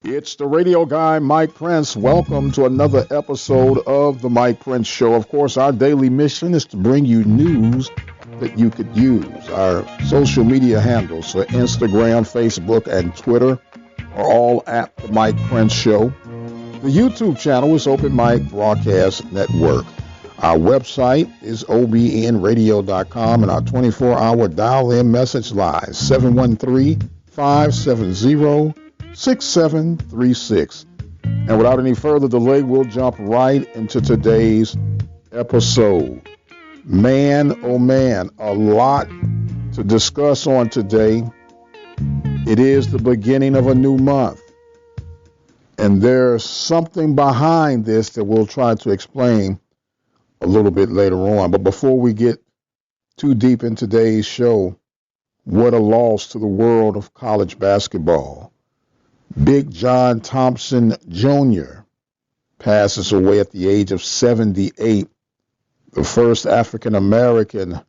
It's the radio guy, Mike Prince. Welcome to another episode of The Mike Prince Show. Of course, our daily mission is to bring you news that you could use. Our social media handles for Instagram, Facebook, and Twitter are all at The Mike Prince Show. The YouTube channel is Open Mic Broadcast Network. Our website is obnradio.com, and our 24-hour dial-in message line, 713-570-6736. And without any further delay, we'll jump right into today's episode. Man, oh man, a lot to discuss on today. It is the beginning of a new month. And there's something behind this that we'll try to explain a little bit later on. But before we get too deep in today's show, what a loss to the world of college basketball. Big John Thompson Jr. passes away at the age of 78, the first African-American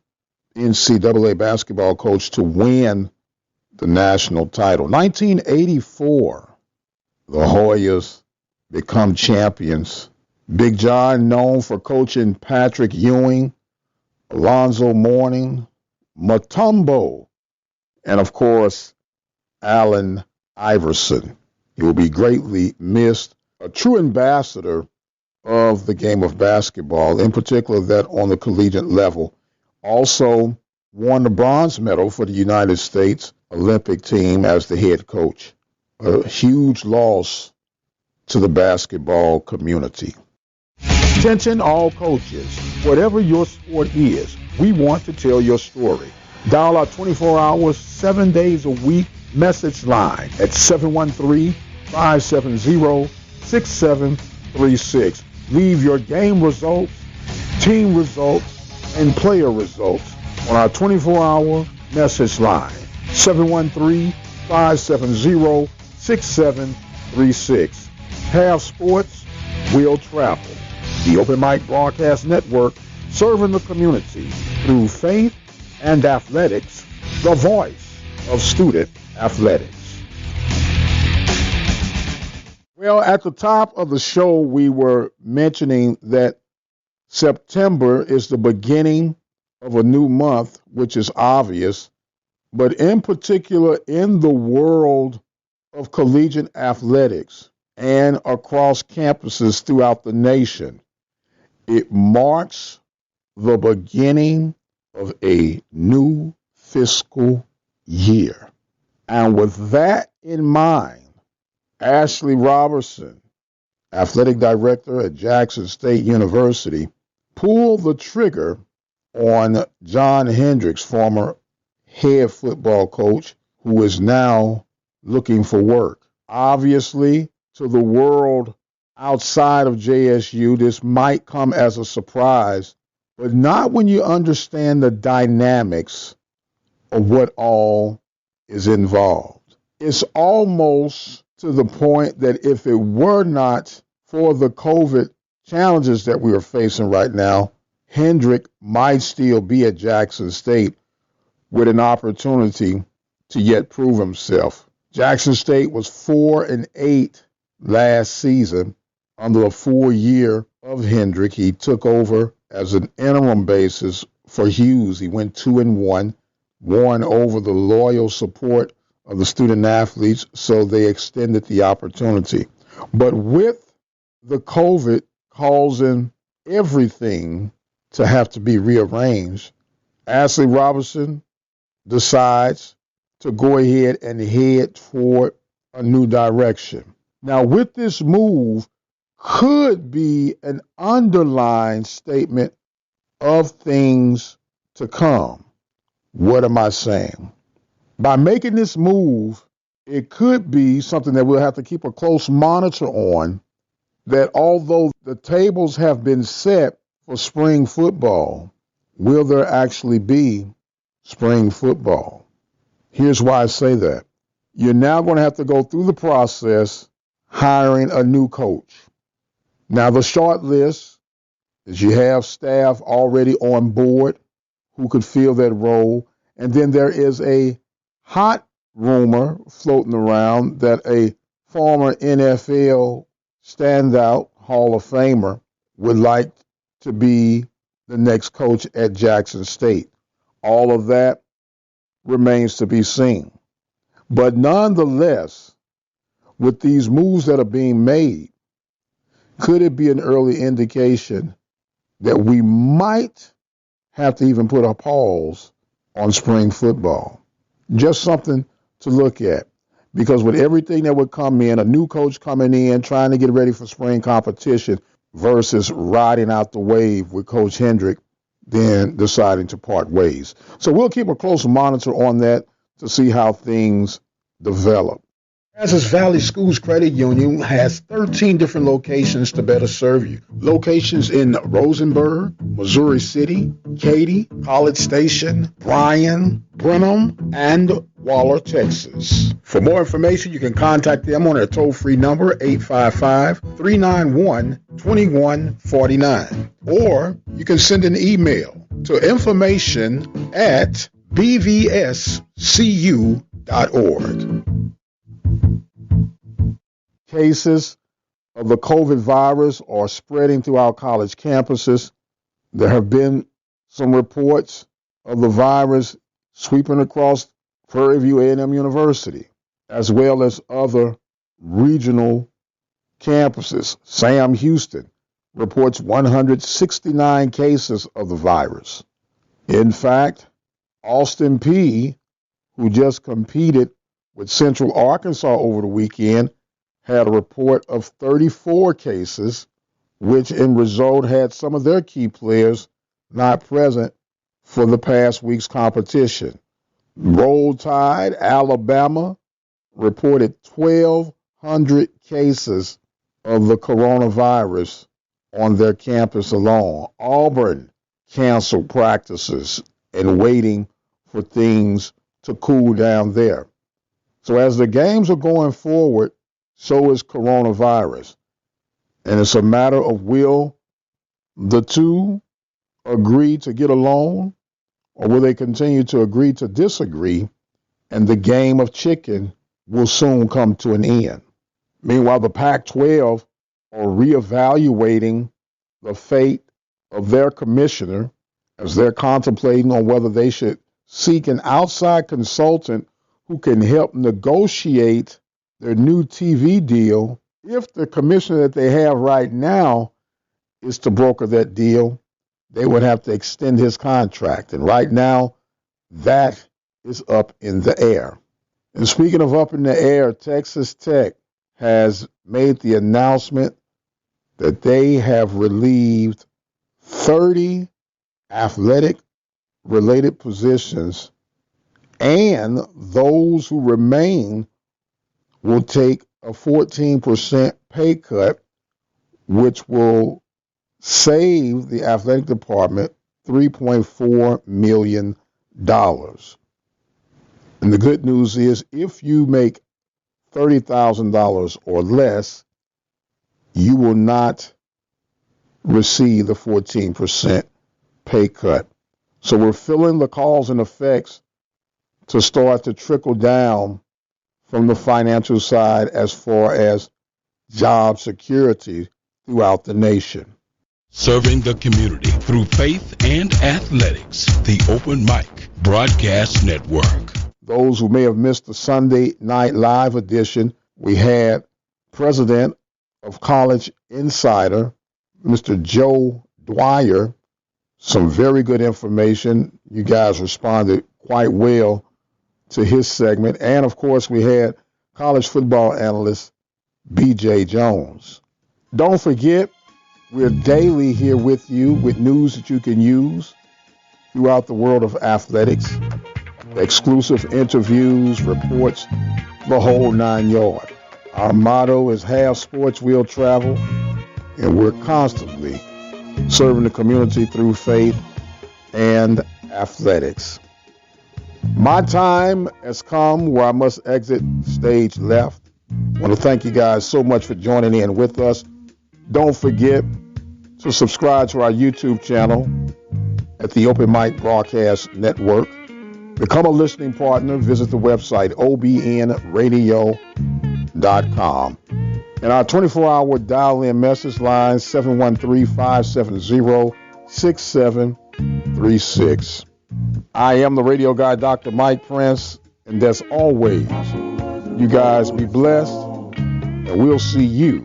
NCAA basketball coach to win the national title. 1984, the Hoyas become champions. Big John, known for coaching Patrick Ewing, Alonzo Mourning, Mutombo, and of course, Allen Iverson. He will be greatly missed, a true ambassador of the game of basketball, in particular that on the collegiate level. Also won the bronze medal for the United States Olympic team as the head coach. A huge loss to the basketball community. Attention all coaches, whatever your sport is, we want to tell your story. Dial our 24 hours, 7 days a week message line at 713-570-6736. Leave your game results, team results, and player results on our 24-hour message line, 713-570-6736. Have sports, we'll travel. The Open Mic Broadcast Network, serving the community through faith and athletics, the voice of student athletics. Well, at the top of the show, we were mentioning that September is the beginning of a new month, which is obvious, but in particular in the world of collegiate athletics and across campuses throughout the nation, it marks the beginning of a new fiscal year. And with that in mind, Ashley Robertson, athletic director at Jackson State University, pulled the trigger on John Hendrick, former head football coach, who is now looking for work. Obviously, to the world outside of JSU, this might come as a surprise, but not when you understand the dynamics of what all is involved. It's almost to the point that if it were not for the COVID challenges that we are facing right now, Hendrick might still be at Jackson State with an opportunity to yet prove himself. Jackson State was 4-8 last season under a full year of Hendrick. He took over as an interim basis for Hughes. He went 2-1, won over the loyal support of the student athletes, so they extended the opportunity. But with the COVID causing everything to have to be rearranged, Ashley Robertson decides to go ahead and head toward a new direction. Now, with this move could be an underlying statement of things to come. What am I saying? By making this move, it could be something that we'll have to keep a close monitor on, that although the tables have been set for spring football, will there actually be spring football? Here's why I say that. You're now going to have to go through the process hiring a new coach. Now, the short list is you have staff already on board who could fill that role, and then there is a hot rumor floating around that a former NFL standout Hall of Famer would like to be the next coach at Jackson State. All of that remains to be seen. But nonetheless, with these moves that are being made, could it be an early indication that we might have to even put a pause on spring football? Just something to look at. Because with everything that would come in, a new coach coming in, trying to get ready for spring competition versus riding out the wave with Coach Hendrick, then deciding to part ways. So we'll keep a close monitor on that to see how things develop. Brazos Valley Schools Credit Union has 13 different locations to better serve you. Locations in Rosenberg, Missouri City, Katy, College Station, Bryan, Brenham, and Waller, Texas. For more information, you can contact them on their toll-free number, 855-391-2149. Or you can send an email to information@bvscu.org. Cases of the COVID virus are spreading throughout college campuses. There have been some reports of the virus sweeping across Prairie View A&M University, as well as other regional campuses. Sam Houston reports 169 cases of the virus. In fact, Austin Peay, who just competed with Central Arkansas over the weekend, had a report of 34 cases, which in result had some of their key players not present for the past week's competition. Roll Tide, Alabama, reported 1,200 cases of the coronavirus on their campus alone. Auburn canceled practices and waiting for things to cool down there. So as the games are going forward, so is coronavirus. And it's a matter of will the two agree to get along, or will they continue to agree to disagree, and the game of chicken will soon come to an end. Meanwhile, the Pac-12 are reevaluating the fate of their commissioner as they're contemplating on whether they should seek an outside consultant who can help negotiate their new TV deal. If the commissioner that they have right now is to broker that deal, they would have to extend his contract. And right now, that is up in the air. And speaking of up in the air, Texas Tech has made the announcement that they have relieved 30 athletic-related positions, and those who remain will take a 14% pay cut, which will save the athletic department $3.4 million. And the good news is, if you make $30,000 or less, you will not receive the 14% pay cut. So we're feeling the cause and effects to start to trickle down from the financial side as far as job security throughout the nation. Serving the community through faith and athletics, the Open Mic Broadcast Network. Those who may have missed the Sunday Night Live edition, we had President of College Insider, Mr. Joe Dwyer. Some very good information. You guys responded quite well to his segment. And, of course, we had college football analyst B.J. Jones. Don't forget, we're daily here with you with news that you can use throughout the world of athletics, exclusive interviews, reports, the whole 9 yards. Our motto is have sports, we'll travel, and we're constantly serving the community through faith and athletics. My time has come where I must exit stage left. I want to thank you guys so much for joining in with us. Don't forget to subscribe to our YouTube channel at the Open Mic Broadcast Network. Become a listening partner. Visit the website obnradio.com. And our 24-hour dial-in message line, 713-570-6736. I am the radio guy, Dr. Mike Prince, and as always, you guys be blessed, and we'll see you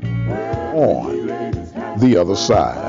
on the other side.